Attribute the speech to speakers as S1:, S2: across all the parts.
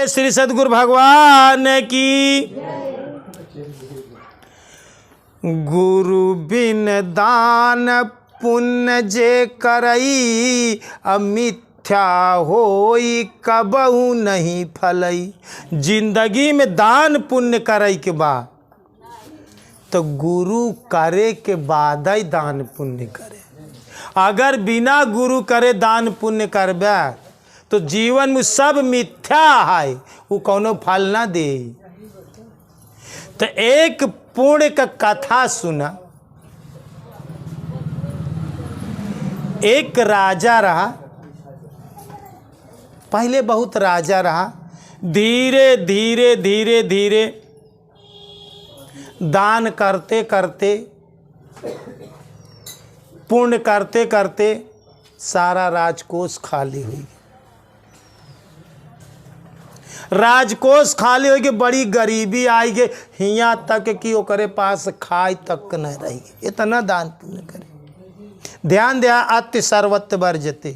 S1: बोलिए श्री सद्गुरु भगवान की। गुरु बिन दान पुण्य जे करई, मिथ्या होई कबहू नहीं फलई। जिंदगी में दान पुण्य करई के बाद तो गुरु करे के बाद ही दान पुण्य करे। अगर बिना गुरु करे दान पुण्य करबे तो जीवन में सब मिथ्या है, वो कौनो फल ना दे। तो एक पुण्य का कथा सुना। एक राजा रहा, पहले बहुत राजा रहा, धीरे धीरे धीरे धीरे दान करते करते, पुण्य करते करते सारा राजकोष खाली हुई। राजकोष खाली हो गई, बड़ी गरीबी आई गई, यहाँ तक कि ओकरे पास खाए तक न रही। इतना दान पुण्य करे। ध्यान दिया, अति सर्वत्र वर्जते।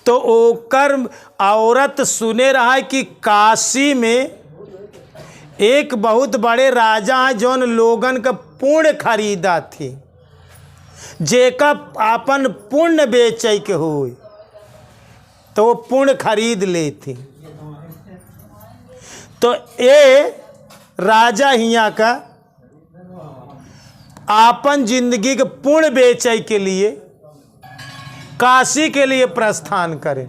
S1: तो ओकर औरत सुने रहा है कि काशी में एक बहुत बड़े राजा है जौन लोगन का पुण्य खरीदा थी, जेका अपन पुण्य बेचे के हो तो वो पुण्य खरीद ले थी। तो ये राजा हिया का आपन जिंदगी के पुण्य बेचे के लिए काशी के लिए प्रस्थान करें।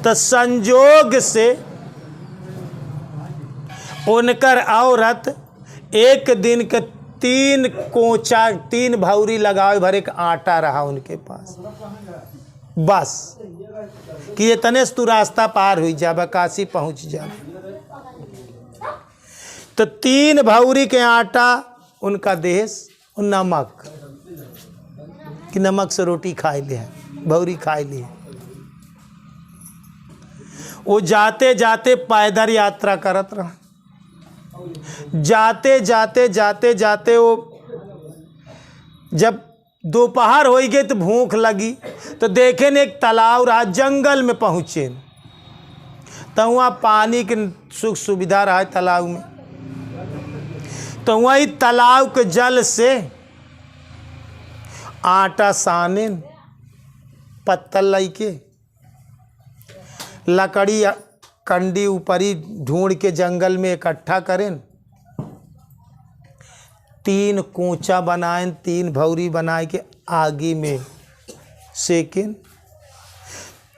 S1: तो संजोग से उनकर औरत एक दिन के 3 कोचा 3 भौरी लगावे भरे का आटा रहा उनके पास, बस कि इतने से तू रास्ता पार हुई जाबा, काशी पहुंच जाबा। तो 3 भौरी के आटा उनका देश, नमक कि नमक से रोटी खाए ले, भौरी खाए ले। वो जाते जाते पैदल यात्रा करत रहा। जाते जाते जाते जाते वो जब दोपहर हो गई तो भूख लगी, तो देखे ने एक तालाब रहा, जंगल में पहुँचे। तो वहाँ पानी की सुख सुविधा रहा तालाब में। तो वही तालाब के जल से आटा साने, पत्तल लेके, लकड़ी कंडी ऊपरी ढूंढ के जंगल में इकट्ठा करें, 3 कोचा बनाएं, 3 भौरी बनाए के आगी में सेकें।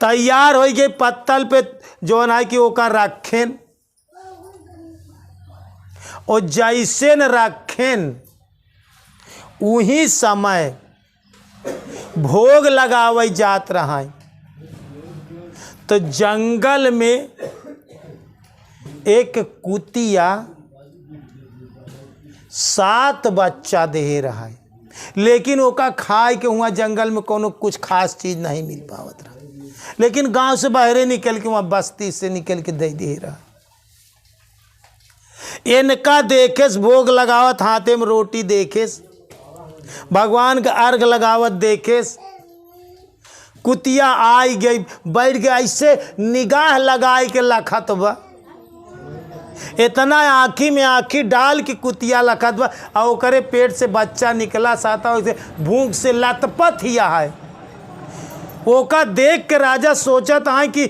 S1: तैयार हो गए पत्तल पे जो है कि ओका रखें, और जैसे न रखें उही समय भोग लगावे जात रहा। तो जंगल में एक कुतिया 7 बच्चा दे रहा है, लेकिन ओका खाए के हुआ जंगल में कोनो कुछ खास चीज नहीं मिल पावत रहा। लेकिन गांव से बाहरे निकल के वहाँ बस्ती से निकल के दे रहा। इनका देखेस भोग लगावत, हाथे में रोटी देखेस, भगवान का अर्घ लगावत देखेस। कुतिया आई गई, बैठ गया, ऐसे निगाह लगाए के लखत बा, इतना आँखी में आँखी डाल के कुतिया लखत बा, और ओकरे पेट से बच्चा निकला साता, उसे भूख से लतपथ हिया है। ओका देख के राजा सोचत है कि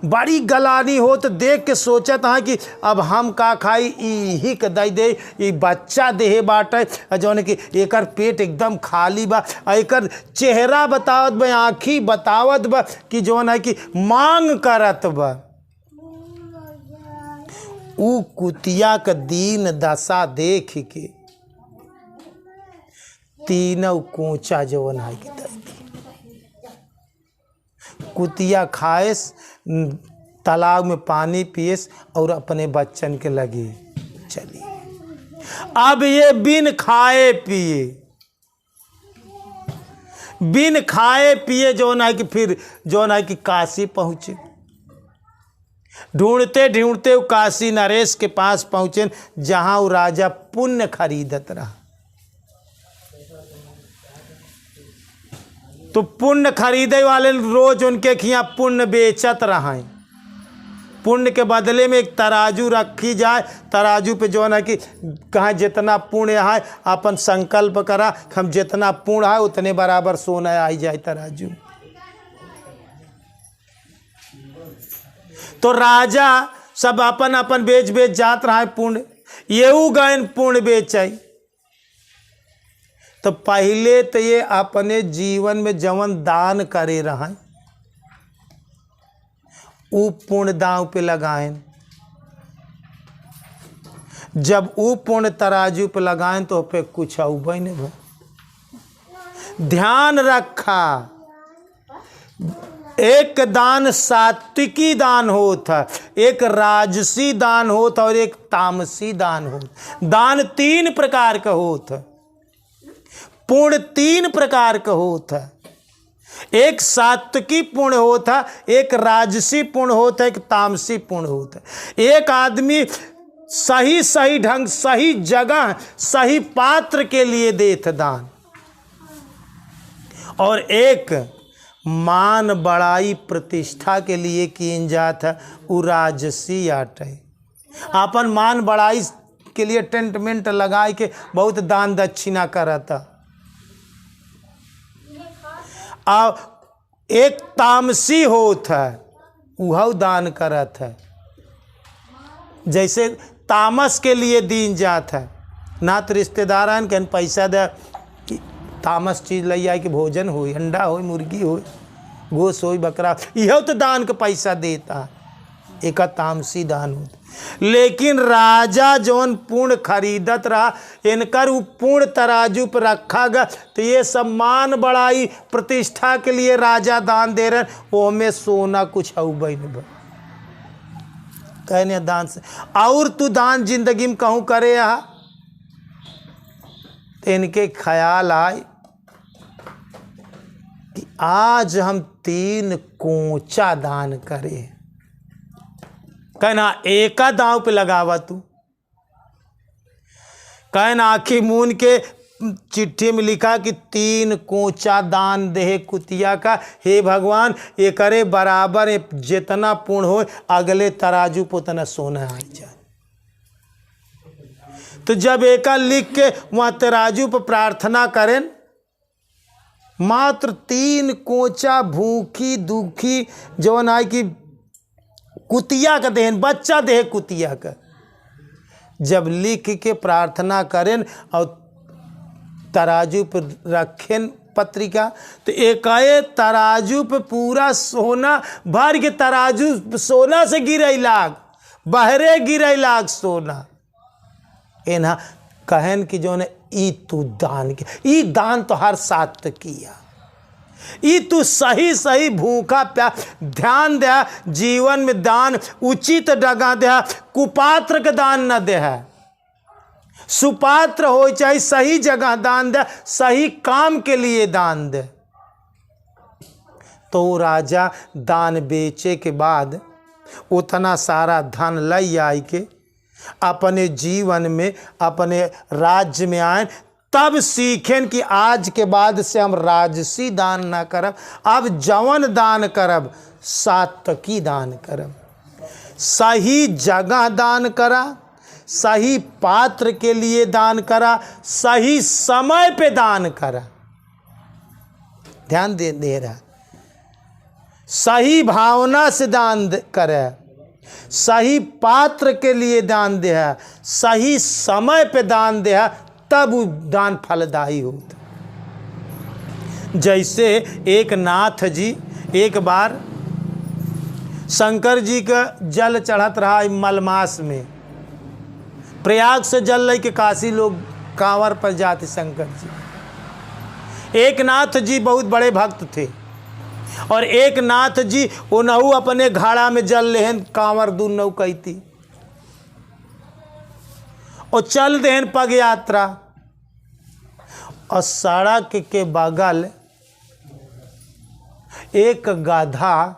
S1: बड़ी गलानी हो, तो देख के सोचत है कि अब हम का खाई, यही के दई दे, ये बच्चा देहे बाटे, जौन कि एकर पेट एकदम खाली बा, एकर चेहरा बतावत बा, आँखी बतावत बा कि जौन है कि मांग करत बा। ऊ कुतिया का दीन दशा देख के 3 कोचा जौन है कि दई दी। कुतिया खाएस, तालाब में पानी पिएस और अपने बच्चन के लगे चली। अब ये बिन खाए पिए जो ना कि फिर जो ना कि काशी पहुँचे। ढूंढते ढूंढते वो काशी नरेश के पास पहुँचे, जहाँ वो राजा पुण्य खरीदत रहा। तो पुण्य खरीदे वाले रोज उनके खिया पुण्य बेचत रहें। पुण्य के बदले में एक तराजू रखी जाए, तराजू पे जो है कि कहाँ जितना पुण्य है अपन संकल्प करा, हम जितना पुण्य है उतने बराबर सोना आई जाए तराजू। तो राजा सब अपन अपन बेच बेच जात रहा है पुण्य, येऊ गए पुण्य बेचाई। तो पहले तो ये अपने जीवन में जवन दान करे रहा, ऊ पुण्य दांव पे लगाएं। जब ऊ पुण्य तराजू पे लगाएं तो पे कुछ उबई नहीं भाई। ध्यान रखा, एक दान सात्विकी दान होता, एक राजसी दान होता और एक तामसी दान होता। दान 3 प्रकार का होता, पुण्य 3 प्रकार का होता। एक सात्विकी पुण्य होता, एक राजसी पुण्य होता, एक तामसी पुण्य होता। एक आदमी सही सही ढंग, सही जगह, सही पात्र के लिए देता दान, और एक मान बड़ाई प्रतिष्ठा के लिए किन जात है, उ राजसी आट है। अपन मान बड़ाई के लिए टेंट मेंट लगाए के बहुत दान दक्षिणा करता। आ एक तामसी होत है, वह दान करत है। जैसे तामस के लिए दीन जात है, ना तो रिश्तेदारान के पैसा दे तामस चीज ले आए कि भोजन हो, अंडा हो, मुर्गी हो, गोश्त हो, बकरा, यह तो दान का पैसा देता, एक तामसी दान होता। लेकिन राजा जौन पुण्य खरीदत रहा, इनकर वो पुण्य तराजू पर रखा गया, तो ये सम्मान बड़ाई प्रतिष्ठा के लिए राजा दान दे रहे, वो में सोना कुछ अउबई नहीं कहने दान से। और तू दान जिंदगी में कहूँ करे यहाँ, तो इनके ख्याल आए कि आज हम 3 कोचा दान करें। कहना एका दांव पे लगावा तू, कहना आखी मून के चिट्ठी में लिखा कि 3 कोचा दान दे कुतिया का। हे भगवान, ये करे बराबर जितना पूर्ण हो, अगले तराजू पे उतना सोना आ जाए। तो जब एका लिख के वहाँ तराजू पर प्रार्थना करें, मात्र 3 कोचा भूखी दुखी जवन आए कि कुतिया का देहन, बच्चा देह कुतिया का, जब लिख के प्रार्थना करें और तराजू पर रखें पत्रिका, तो एकाए तराजू पे पूरा सोना भर के, तराजू सोना से गिरे लाग, बहरे गिरे लाग सोना। एना कहन कि जो ने ई तू दान के, ई दान तो हर साथ किया, ई तू सही सही भूखा प्या ध्यान दे, जीवन में दान उचित डगा दे, कुपात्र का दान न दे, सुपात्र हो, चाहे सही जगह दान दे, सही काम के लिए दान दे। तो राजा दान बेचे के बाद उतना सारा धन लई आई के अपने जीवन में, अपने राज्य में आए, तब सीखें कि आज के बाद से हम राजसी दान ना करब, अब जवन दान करब सात्विकी दान करब। सही जगह दान करा, सही पात्र के लिए दान करा, सही समय पे दान करा। ध्यान दे रहा, सही भावना से दान करे, सही पात्र के लिए दान दे, सही समय पे दान दे, तब वो दान फलदायी होता। जैसे एक नाथ जी एक बार शंकर जी का जल चढ़त रहा मलमास में, प्रयाग से जल ले के काशी लोग कांवर पर जाते शंकर जी। एक नाथ जी बहुत बड़े भक्त थे, और एक नाथ जी उनहु अपने घाड़ा में जल लेहन कांवर दूर नौ कहती, और चल देहन पग यात्रा, और सड़क के बगल एक गधा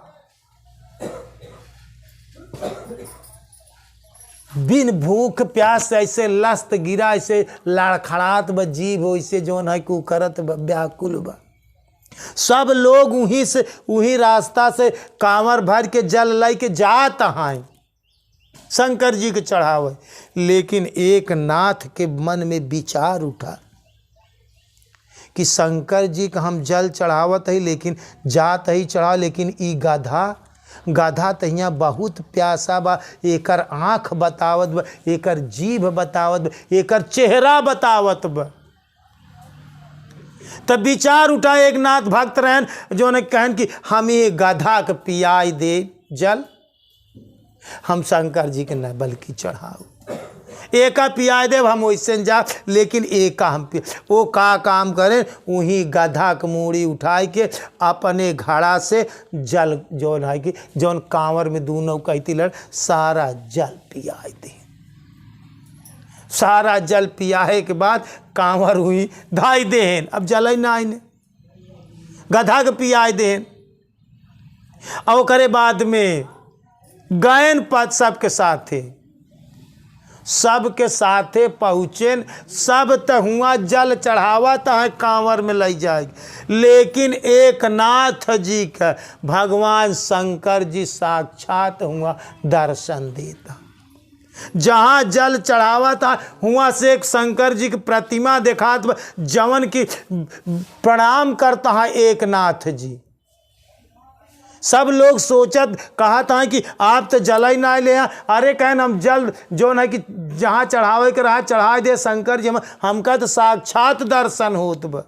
S1: बिन भूख प्यास ऐसे लस्त गिरा, ऐसे लड़खड़ात ब जीव हो, ऐसे जौन है कि करत व्याकुल बा। सब लोग वहीं रास्ता से कांवर भर के जल लाई के जात हैं शंकर जी के चढ़ावे। लेकिन एक नाथ के मन में विचार उठा कि शंकर जी का हम जल चढ़ावत है, लेकिन जात ही चढ़ा, लेकिन ई गधा तो यहाँ बहुत प्यासा बा, एकर आँख बतावत बा, एकर जीभ बतावत बा, एकर चेहरा बतावत बा। तब विचार उठा एक नाथ भक्त रहन जो ने कहन कि हम ये गधा के पियाई दे जल, हम शंकर जी के न बल्कि चढ़ाओ, एका पियाई देव हम वैसे जा, लेकिन एका हम वो का काम करें, वहीं गधा के मूड़ी उठाए के अपने घड़ा से जल जौन है कि जौन कांवर में दूनों कहती लड़ सारा जल पियाई दे। सारा जल पियाहे के बाद कांवर हुई धाई देहन, अब जल ना आईने गधा के पियाई देहन। और करे बाद में गायन पद सबके साथे पहुँचेन, सब तो हुआ जल चढ़ावा तो है कांवर में ले जाएगी। लेकिन एक नाथ जी का भगवान शंकर जी साक्षात हुआ दर्शन देता। जहाँ जल चढ़ावा था हुआ से एक शंकर जी की प्रतिमा देखात जवन की प्रणाम करता है एक नाथ जी। सब लोग सोचत कहा था कि आप तो जल ही ना ले, अरे कहन हम जल जो है कि जहाँ चढ़ावे के रहा चढ़ा दे शंकर जी, हमका तो साक्षात दर्शन होत बा।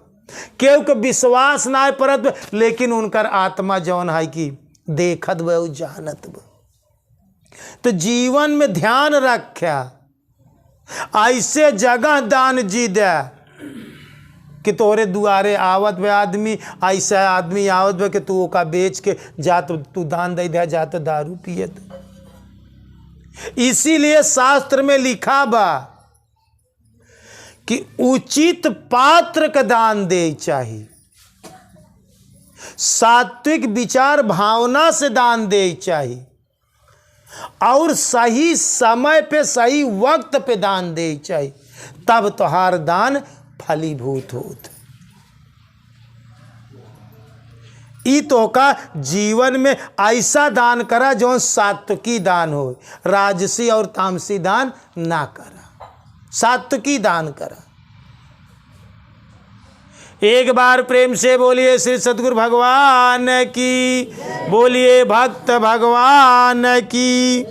S1: केहू के विश्वास ना परत, लेकिन उनकर आत्मा जौन है कि देखत बा जानत बा। तो जीवन में ध्यान रख्या, ऐसे जगह दान जी दे कि तोरे दुआरे आवत बे आदमी, ऐसा आदमी आवत बे कि तू ओका बेच के जा, तो तू दान दे दे, जा तो दारू पियत। इसीलिए शास्त्र में लिखा बा कि उचित पात्र का दान दे चाहिए, सात्विक विचार भावना से दान दे चाहिए, और सही समय पे सही वक्त पे दान दे चाहिए, तब तोहार दान फलीभूत होत। ई तो का जीवन में ऐसा दान करा जो सात्विकी दान हो, राजसी और तामसी दान ना करा, सात्विकी दान करा। एक बार प्रेम से बोलिए श्री सद्गुरु भगवान की, बोलिए भक्त भगवान की।